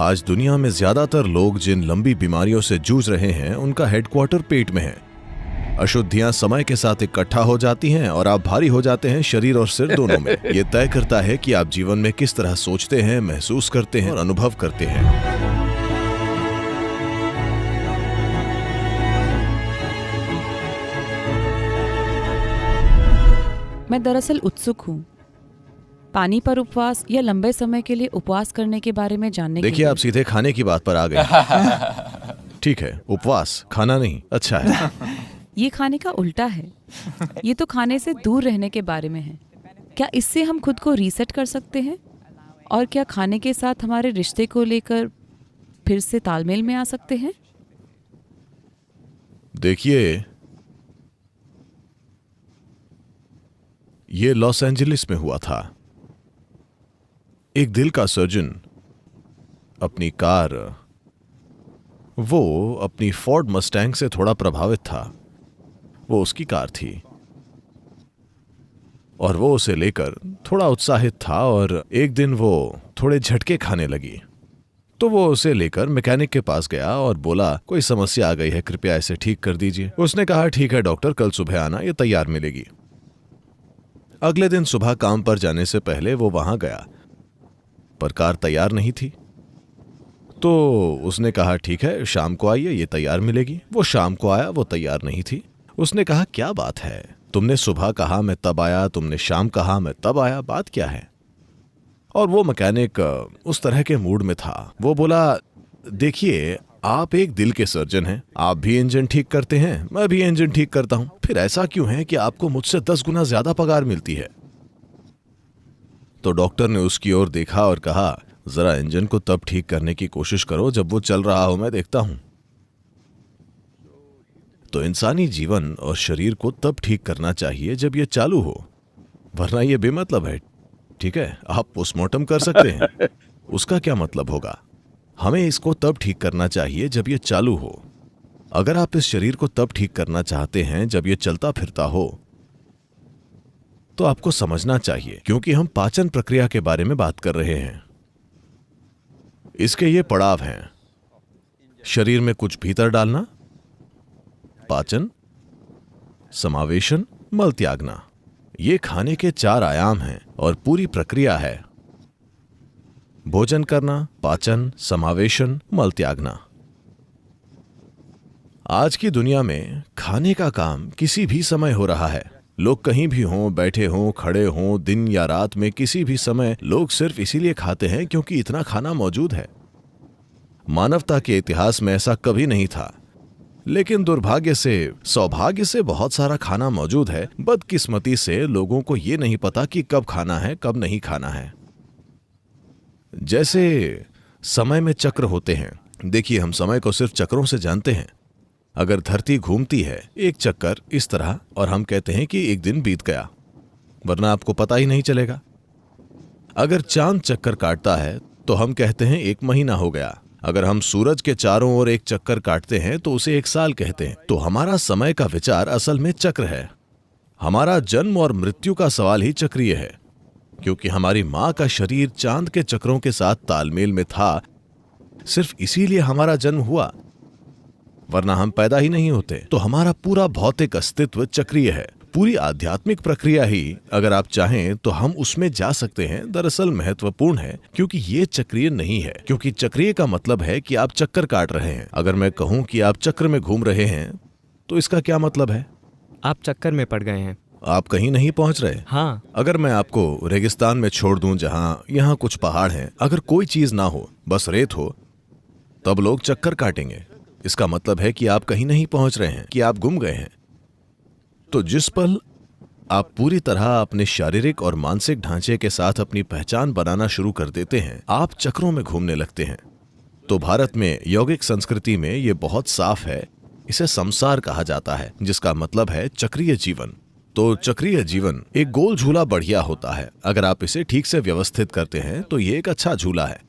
आज दुनिया में ज्यादातर लोग जिन लंबी बीमारियों से जूझ रहे हैं उनका हेडक्वार्टर पेट में है। अशुद्धियां समय के साथ इकट्ठा हो जाती हैं और आप भारी हो जाते हैं, शरीर और सिर दोनों में। ये तय करता है कि आप जीवन में किस तरह सोचते हैं, महसूस करते हैं और अनुभव करते हैं। मैं दरअसल उत्सुक हूँ पानी पर उपवास या लंबे समय के लिए उपवास करने के बारे में जानने के लिए। देखिए, आप सीधे खाने की बात पर आ गए। ठीक है, उपवास खाना नहीं, अच्छा है। ये खाने का उल्टा है। ये तो खाने से दूर रहने के बारे में है। क्या इससे हम खुद को रीसेट कर सकते हैं? और क्या खाने के साथ हमारे रिश्ते को लेकर फिर से तालमेल में आ सकते हैं? देखिए, ये लॉस एंजलिस में हुआ था। एक दिल का सर्जन अपनी कार, वो अपनी फोर्ड मस्टैंग से थोड़ा प्रभावित था। वो उसकी कार थी और वो उसे लेकर थोड़ा उत्साहित था और एक दिन वो थोड़े झटके खाने लगी। तो वो उसे लेकर मैकेनिक के पास गया और बोला, कोई समस्या आ गई है, कृपया इसे ठीक कर दीजिए। उसने कहा, ठीक है डॉक्टर, कल सुबह आना, ये तैयार मिलेगी। अगले दिन सुबह काम पर जाने से पहले वो वहां गया, पर कार तैयार नहीं थी। तो उसने कहा, ठीक है शाम को आइए, ये तैयार मिलेगी। वो शाम को आया, वो तैयार नहीं थी। उसने कहा, क्या बात है, तुमने सुबह कहा मैं तब आया, तुमने शाम कहा मैं तब आया, बात क्या है? और वो मैकेनिक उस तरह के मूड में था। वो बोला, देखिए आप एक दिल के सर्जन हैं, आप भी इंजन ठीक करते हैं, मैं भी इंजन ठीक करता हूं, फिर ऐसा क्यों है कि आपको मुझसे 10 गुना ज्यादा पगार मिलती है? तो डॉक्टर ने उसकी ओर देखा और कहा, जरा इंजन को तब ठीक करने की कोशिश करो जब वो चल रहा हो, मैं देखता हूं। तो इंसानी जीवन और शरीर को तब ठीक करना चाहिए जब ये चालू हो, वरना ये बेमतलब है। ठीक है, आप पोस्टमार्टम कर सकते हैं, उसका क्या मतलब होगा? हमें इसको तब ठीक करना चाहिए जब ये चालू हो। अगर आप इस शरीर को तब ठीक करना चाहते हैं जब ये चलता फिरता हो, तो आपको समझना चाहिए, क्योंकि हम पाचन प्रक्रिया के बारे में बात कर रहे हैं। इसके ये पड़ाव हैं, शरीर में कुछ भीतर डालना, पाचन, समावेशन, मल त्यागना। ये खाने के 4 आयाम हैं और पूरी प्रक्रिया है। भोजन करना, पाचन, समावेशन, मल त्यागना। आज की दुनिया में खाने का काम किसी भी समय हो रहा है। लोग कहीं भी हों, बैठे हों, खड़े हों, दिन या रात में किसी भी समय लोग सिर्फ इसीलिए खाते हैं क्योंकि इतना खाना मौजूद है। मानवता के इतिहास में ऐसा कभी नहीं था, लेकिन दुर्भाग्य से, सौभाग्य से बहुत सारा खाना मौजूद है। बदकिस्मती से लोगों को यह नहीं पता कि कब खाना है, कब नहीं खाना है। जैसे समय में चक्र होते हैं। देखिए, हम समय को सिर्फ चक्रों से जानते हैं। अगर धरती घूमती है एक चक्कर इस तरह, और हम कहते हैं कि एक दिन बीत गया, वरना आपको पता ही नहीं चलेगा। अगर चांद चक्कर काटता है तो हम कहते हैं 1 महीना हो गया। अगर हम सूरज के चारों ओर एक चक्कर काटते हैं तो उसे 1 साल कहते हैं। तो हमारा समय का विचार असल में चक्र है। हमारा जन्म और मृत्यु का सवाल ही चक्रीय है, क्योंकि हमारी मां का शरीर चांद के चक्रों के साथ तालमेल में था। सिर्फ इसीलिए हमारा जन्म हुआ, वरना हम पैदा ही नहीं होते। तो हमारा पूरा भौतिक अस्तित्व चक्रीय है। पूरी आध्यात्मिक प्रक्रिया ही, अगर आप चाहें तो हम उसमें जा सकते हैं, दरअसल महत्वपूर्ण है, क्योंकि ये चक्रीय नहीं है। क्योंकि चक्रीय का मतलब है कि आप चक्कर काट रहे हैं। अगर मैं कहूं कि आप चक्र में घूम रहे हैं, तो इसका क्या मतलब है? आप चक्कर में पड़ गए हैं, आप कहीं नहीं पहुंच रहे। हाँ। अगर मैं आपको रेगिस्तान में छोड़ दूं जहां यहाँ कुछ पहाड़ हैं, अगर कोई चीज ना हो, बस रेत हो, तब लोग चक्कर काटेंगे। इसका मतलब है कि आप कहीं नहीं पहुंच रहे हैं, कि आप गुम गए हैं। तो जिस पल आप पूरी तरह अपने शारीरिक और मानसिक ढांचे के साथ अपनी पहचान बनाना शुरू कर देते हैं, आप चक्रों में घूमने लगते हैं। तो भारत में यौगिक संस्कृति में यह बहुत साफ है, इसे संसार कहा जाता है, जिसका मतलब है चक्रीय जीवन। तो चक्रीय जीवन एक गोल झूला बढ़िया होता है। अगर आप इसे ठीक से व्यवस्थित करते हैं तो ये एक अच्छा झूला है,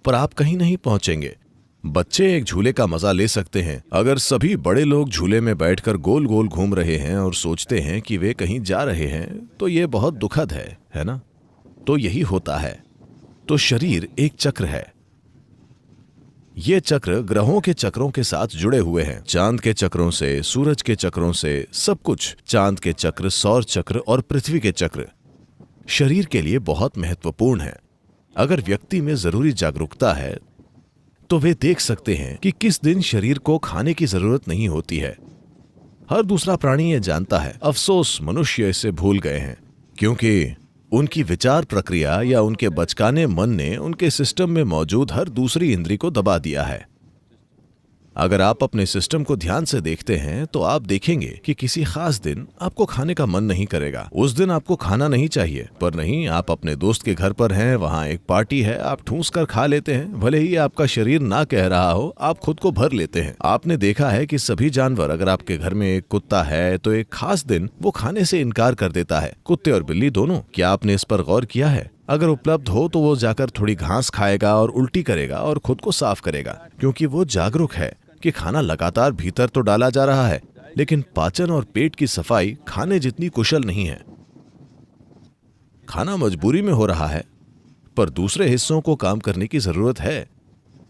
पर आप कहीं नहीं पहुंचेंगे। बच्चे एक झूले का मजा ले सकते हैं। अगर सभी बड़े लोग झूले में बैठकर गोल गोल घूम रहे हैं और सोचते हैं कि वे कहीं जा रहे हैं, तो ये बहुत दुखद है ना? तो यही होता है। तो शरीर एक चक्र है। ये चक्र ग्रहों के चक्रों के साथ जुड़े हुए हैं। चांद के चक्रों से, सूरज के चक्रों से, सब कुछ। चांद के चक्र, सौर चक्र और पृथ्वी के चक्र शरीर के लिए बहुत महत्वपूर्ण है। अगर व्यक्ति में जरूरी जागरूकता है तो वे देख सकते हैं कि किस दिन शरीर को खाने की जरूरत नहीं होती है। हर दूसरा प्राणी ये जानता है, अफसोस मनुष्य इसे भूल गए हैं, क्योंकि उनकी विचार प्रक्रिया या उनके बचकाने मन ने उनके सिस्टम में मौजूद हर दूसरी इंद्री को दबा दिया है। अगर आप अपने सिस्टम को ध्यान से देखते हैं तो आप देखेंगे कि किसी खास दिन आपको खाने का मन नहीं करेगा। उस दिन आपको खाना नहीं चाहिए, पर नहीं, आप अपने दोस्त के घर पर हैं, वहां एक पार्टी है, आप ठूंस कर खा लेते हैं। भले ही आपका शरीर ना कह रहा हो, आप खुद को भर लेते हैं। आपने देखा है कि सभी जानवर, अगर आपके घर में एक कुत्ता है तो एक खास दिन वो खाने से इनकार कर देता है। कुत्ते और बिल्ली दोनों। क्या आपने इस पर गौर किया है? अगर उपलब्ध हो तो वो जाकर थोड़ी घास खाएगा और उल्टी करेगा और खुद को साफ करेगा, क्योंकि वो जागरूक है कि खाना लगातार भीतर तो डाला जा रहा है, लेकिन पाचन और पेट की सफाई खाने जितनी कुशल नहीं है। खाना मजबूरी में हो रहा है, पर दूसरे हिस्सों को काम करने की जरूरत है।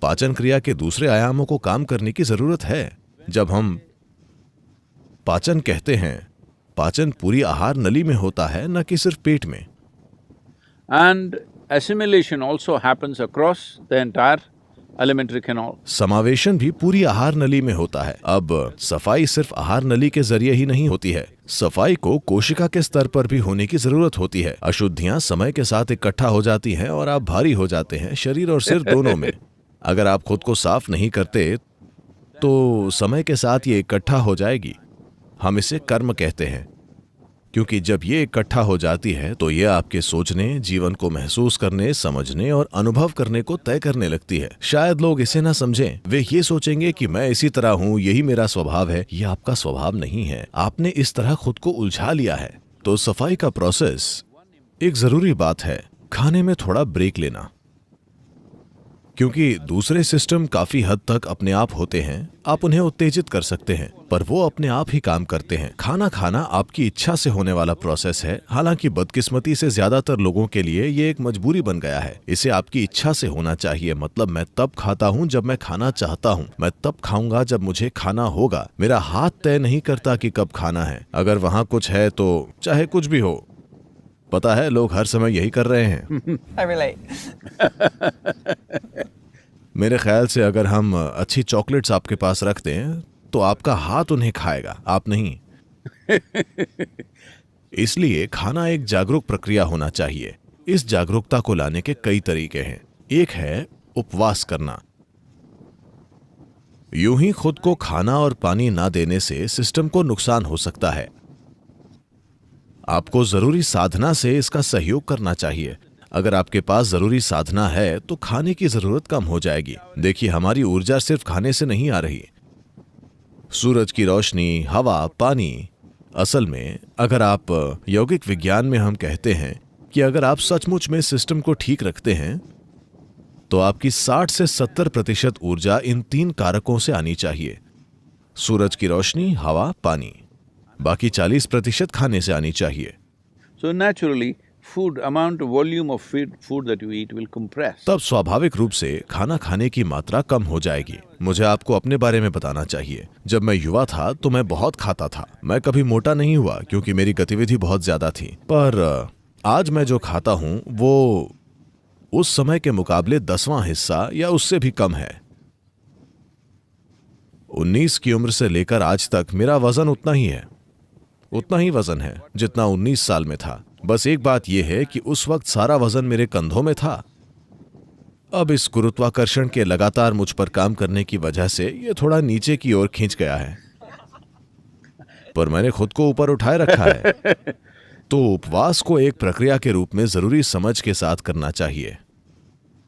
पाचन क्रिया के दूसरे आयामों को काम करने की जरूरत है। जब हम पाचन कहते हैं, पाचन पूरी आहार नली में होता है, न कि सिर्फ पेट में। And assimilation also happens across the entire alimentary canal. समावेशन भी पूरी आहार नली में होता है। अब सफाई सिर्फ आहार नली के जरिए ही नहीं होती है, सफाई को कोशिका के स्तर पर भी होने की जरूरत होती है। अशुद्धियां समय के साथ इकट्ठा हो जाती हैं और आप भारी हो जाते हैं, शरीर और सिर दोनों में। अगर आप खुद को साफ नहीं करते तो समय के साथ ये इकट्ठा हो जाएगी। हम इसे कर्म कहते हैं, क्योंकि जब ये इकट्ठा हो जाती है तो ये आपके सोचने, जीवन को महसूस करने, समझने और अनुभव करने को तय करने लगती है। शायद लोग इसे ना समझें, वे ये सोचेंगे कि मैं इसी तरह हूं, यही मेरा स्वभाव है। ये आपका स्वभाव नहीं है, आपने इस तरह खुद को उलझा लिया है। तो सफाई का प्रोसेस, एक जरूरी बात है खाने में थोड़ा ब्रेक लेना, क्योंकि दूसरे सिस्टम काफी हद तक अपने आप होते हैं। आप उन्हें उत्तेजित कर सकते हैं, पर वो अपने आप ही काम करते हैं। खाना खाना आपकी इच्छा से होने वाला प्रोसेस है, हालांकि बदकिस्मती से ज्यादातर लोगों के लिए ये एक मजबूरी बन गया है। इसे आपकी इच्छा से होना चाहिए। मतलब मैं तब खाता हूँ जब मैं खाना चाहता हूँ, मैं तब खाऊंगा जब मुझे खाना होगा। मेरा हाथ तय नहीं करता कि कब खाना है। अगर वहाँ कुछ है तो चाहे कुछ भी हो। पता है, लोग हर समय यही कर रहे हैं। I relate. मेरे ख्याल से अगर हम अच्छी चॉकलेट्स आपके पास रख दें तो आपका हाथ उन्हें खाएगा, आप नहीं। इसलिए खाना एक जागरूक प्रक्रिया होना चाहिए। इस जागरूकता को लाने के कई तरीके हैं। एक है उपवास करना। यूं ही खुद को खाना और पानी ना देने से सिस्टम को नुकसान हो सकता है। आपको जरूरी साधना से इसका सहयोग करना चाहिए। अगर आपके पास जरूरी साधना है तो खाने की जरूरत कम हो जाएगी। देखिए, हमारी ऊर्जा सिर्फ खाने से नहीं आ रही। सूरज की रोशनी, हवा, पानी। असल में अगर आप यौगिक विज्ञान में हम कहते हैं कि अगर आप सचमुच में सिस्टम को ठीक रखते हैं तो आपकी 60 से 70% ऊर्जा इन 3 कारकों से आनी चाहिए। सूरज की रोशनी, हवा, पानी। बाकी 40% खाने से आनी चाहिए। So naturally, food amount, volume of food that you eat will compress. तब स्वाभाविक रूप से खाना खाने की मात्रा कम हो जाएगी। मुझे आपको अपने बारे में बताना चाहिए। जब मैं युवा था तो मैं बहुत खाता था। मैं कभी मोटा नहीं हुआ क्योंकि मेरी गतिविधि बहुत ज्यादा थी, पर आज मैं जो खाता हूँ वो उस समय के मुकाबले 10वां हिस्सा या उससे भी कम है। 19 की उम्र से लेकर आज तक मेरा वजन उतना ही वजन है जितना 19 साल में था। बस एक बात यह है कि उस वक्त सारा वजन मेरे कंधों में था। अब इस गुरुत्वाकर्षण के लगातार मुझ पर काम करने की वजह से यह थोड़ा नीचे की ओर खींच गया है, पर मैंने खुद को ऊपर उठाए रखा है। तो उपवास को एक प्रक्रिया के रूप में जरूरी समझ के साथ करना चाहिए।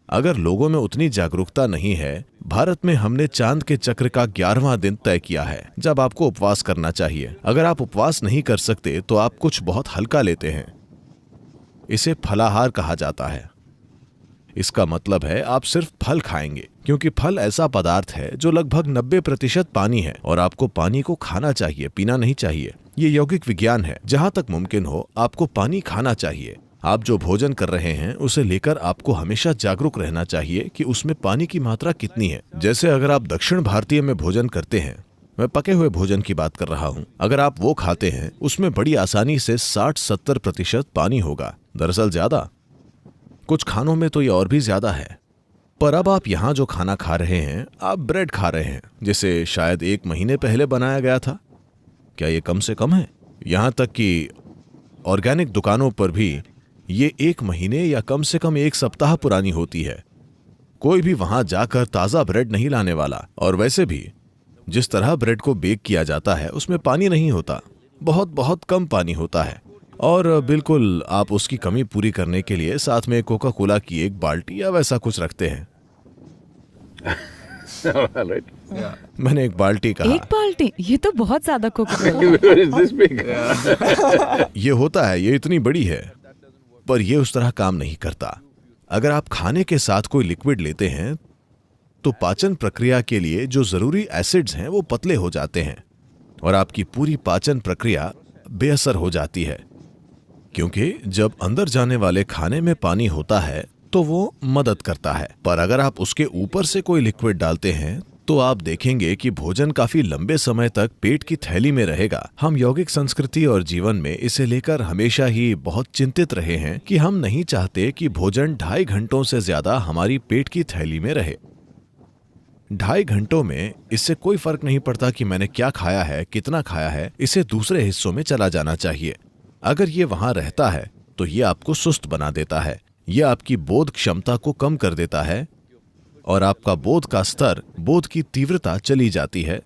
अगर लोगों में उतनी जागरूकता नहीं है, भारत में हमने चांद के चक्र का 11वां दिन तय किया है जब आपको उपवास करना चाहिए। अगर आप उपवास नहीं कर सकते तो आप कुछ बहुत हल्का लेते हैं। इसे फलाहार कहा जाता है। इसका मतलब है आप सिर्फ फल खाएंगे, क्योंकि फल ऐसा पदार्थ है जो लगभग 90% पानी है और आपको पानी को खाना चाहिए, पीना नहीं चाहिए। ये यौगिक विज्ञान है। जहां तक मुमकिन हो आपको पानी खाना चाहिए। आप जो भोजन कर रहे हैं उसे लेकर आपको हमेशा जागरूक रहना चाहिए कि उसमें पानी की मात्रा कितनी है। जैसे अगर आप दक्षिण भारतीय में भोजन करते हैं, मैं पके हुए भोजन की बात कर रहा हूं, अगर आप वो खाते हैं उसमें बड़ी आसानी से 60-70% पानी होगा। दरअसल ज्यादा, कुछ खानों में तो ये और भी ज्यादा है। पर अब आप यहाँ जो खाना खा रहे हैं, आप ब्रेड खा रहे हैं जिसे शायद 1 महीने पहले बनाया गया था। क्या ये कम से कम है? यहाँ तक कि ऑर्गेनिक दुकानों पर भी ये 1 महीने या कम से कम 1 सप्ताह पुरानी होती है। कोई भी वहां जाकर ताजा ब्रेड नहीं लाने वाला। और वैसे भी जिस तरह ब्रेड को बेक किया जाता है उसमें पानी नहीं होता, बहुत बहुत कम पानी होता है। और बिल्कुल आप उसकी कमी पूरी करने के लिए साथ में कोका कोला की 1 बाल्टी या वैसा कुछ रखते हैं। Right? मैंने 1 बाल्टी कहा। 1 बाल्टी? ये तो बहुत ज्यादा Coca Cola. Where is this big? ये होता है, ये इतनी बड़ी है, पर ये उस तरह काम नहीं करता। अगर आप खाने के साथ कोई लिक्विड लेते हैं तो पाचन प्रक्रिया के लिए जो जरूरी एसिड्स हैं वो पतले हो जाते हैं और आपकी पूरी पाचन प्रक्रिया बेअसर हो जाती है। क्योंकि जब अंदर जाने वाले खाने में पानी होता है तो वो मदद करता है। पर अगर आप उसके ऊपर से कोई लिक्विड डालते हैं तो आप देखेंगे कि भोजन काफी लंबे समय तक पेट की थैली में रहेगा। हम यौगिक संस्कृति और जीवन में इसे लेकर हमेशा ही बहुत चिंतित रहे हैं कि हम नहीं चाहते कि भोजन 2.5 घंटों से ज्यादा हमारी पेट की थैली में रहे। 2.5 घंटों में इससे कोई फर्क नहीं पड़ता कि मैंने क्या खाया है, कितना खाया है, इसे दूसरे हिस्सों में चला जाना चाहिए। अगर ये वहां रहता है तो ये आपको सुस्त बना देता है, ये आपकी बोध क्षमता को कम कर देता है और आपका बोध का स्तर, बोध की तीव्रता चली जाती है,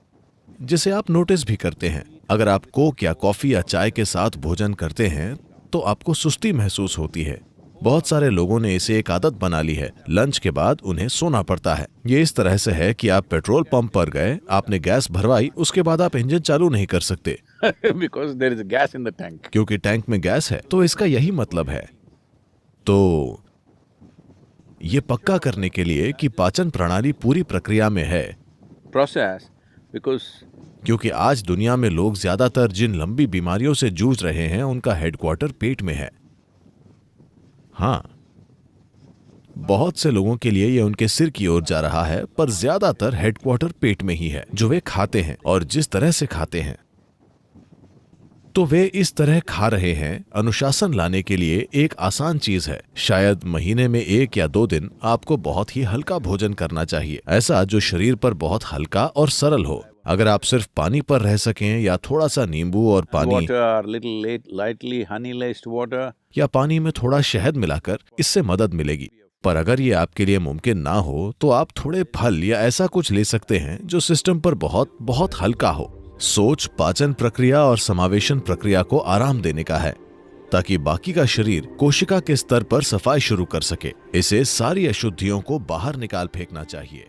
जिसे आप नोटिस भी करते हैं। अगर आप कोक या कॉफी या चाय के साथ भोजन करते हैं तो आपको सुस्ती महसूस होती है। बहुत सारे लोगों ने इसे एक आदत बना ली है, लंच के बाद उन्हें सोना पड़ता है। ये इस तरह से है कि आप पेट्रोल पंप पर गए, आपने गैस भरवाई, उसके बाद आप इंजन चालू नहीं कर सकते Because there is gas in the tank. क्योंकि टैंक में गैस है। तो इसका यही मतलब है। तो ये पक्का करने के लिए कि पाचन प्रणाली पूरी प्रक्रिया में है, Process, because क्योंकि आज दुनिया में लोग ज्यादातर जिन लंबी बीमारियों से जूझ रहे हैं उनका हेडक्वार्टर पेट में है। हाँ, बहुत से लोगों के लिए ये उनके सिर की ओर जा रहा है, पर ज्यादातर हेडक्वार्टर पेट में ही है। जो वे खाते हैं और जिस तरह से खाते हैं, तो वे इस तरह खा रहे हैं। अनुशासन लाने के लिए एक आसान चीज है, शायद महीने में 1 या 2 दिन आपको बहुत ही हल्का भोजन करना चाहिए, ऐसा जो शरीर पर बहुत हल्का और सरल हो। अगर आप सिर्फ पानी पर रह सकें या थोड़ा सा नींबू और पानी water, lightly honey-laced water. या पानी में थोड़ा शहद मिलाकर, इससे मदद मिलेगी। पर अगर ये आपके लिए मुमकिन ना हो तो आप थोड़े फल या ऐसा कुछ ले सकते हैं जो सिस्टम पर बहुत बहुत हल्का हो। सोच पाचन प्रक्रिया और समावेशन प्रक्रिया को आराम देने का है, ताकि बाकी का शरीर कोशिका के स्तर पर सफाई शुरू कर सके। इसे सारी अशुद्धियों को बाहर निकाल फेंकना चाहिए।